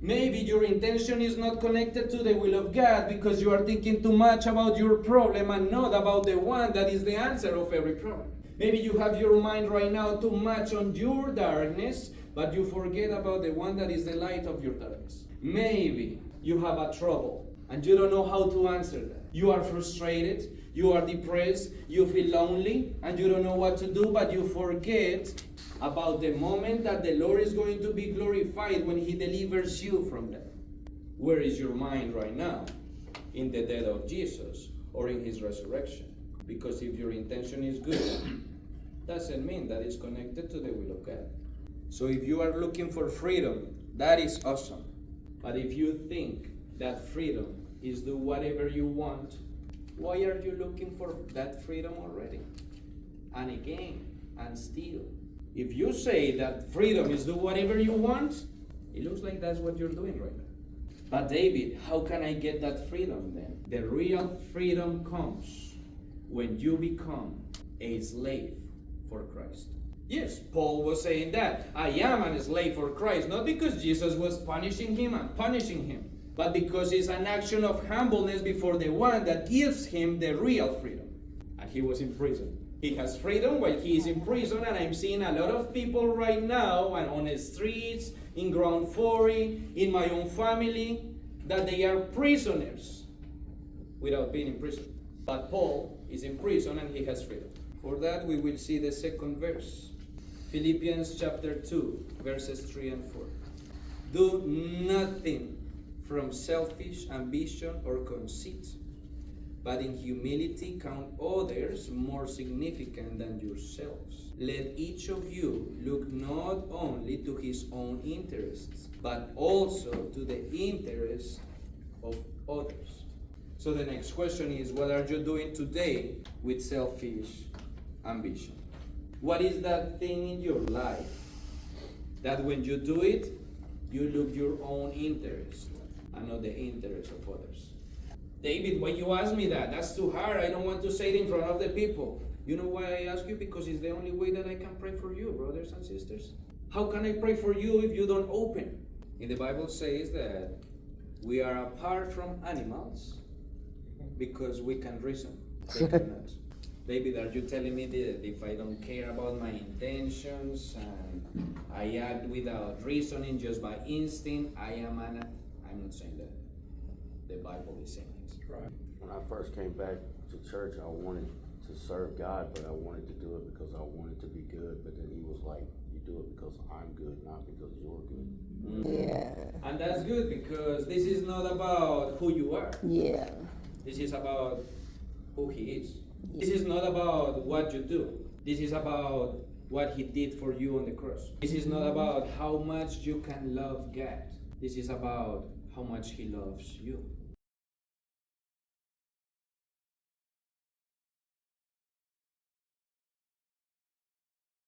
Maybe your intention is not connected to the will of God because you are thinking too much about your problem and not about the one that is the answer of every problem. Maybe you have your mind right now too much on your darkness, but you forget about the one that is the light of your darkness. Maybe you have a trouble and you don't know how to answer that. You are frustrated, you are depressed, you feel lonely, and you don't know what to do, but you forget about the moment that the Lord is going to be glorified when He delivers you from that. Where is your mind right now? In the death of Jesus or in His resurrection? Because if your intention is good, doesn't mean that it's connected to the will of God. So if you are looking for freedom, that is awesome. But if you think that freedom is do whatever you want, why are you looking for that freedom already? And again, and still. If you say that freedom is do whatever you want, it looks like that's what you're doing right now. But David, how can I get that freedom then? The real freedom comes when you become a slave for Christ. Yes, Paul was saying that. I am a slave for Christ, not because Jesus was punishing him, but because it's an action of humbleness before the one that gives him the real freedom. And he was in prison. He has freedom while he is in prison, and I'm seeing a lot of people right now and on the streets, in ground 40, in my own family, that they are prisoners without being in prison. But Paul is in prison and he has freedom. For that we will see the second verse. Philippians chapter 2, verses 3 and 4. Do nothing from selfish ambition or conceit, but in humility count others more significant than yourselves. Let each of you look not only to his own interests, but also to the interests of others. So the next question is, what are you doing today with selfish ambition? What is that thing in your life that when you do it, you look your own interest and not the interest of others? David, why you ask me that? That's too hard. I don't want to say it in front of the people. You know why I ask you? Because it's the only way that I can pray for you, brothers and sisters. How can I pray for you if you don't open? In the Bible says that we are apart from animals because we can reason. They cannot. David, are you telling me that if I don't care about my intentions and I act without reasoning, just by instinct, I'm not saying that. The Bible is saying it. Right. When I first came back to church, I wanted to serve God, but I wanted to do it because I wanted to be good. But then He was like, you do it because I'm good, not because you're good. Mm-hmm. Yeah. And that's good because this is not about who you are. Yeah. This is about who He is. This is not about what you do. This is about what He did for you on the cross. This is not about how much you can love God. This is about how much He loves you.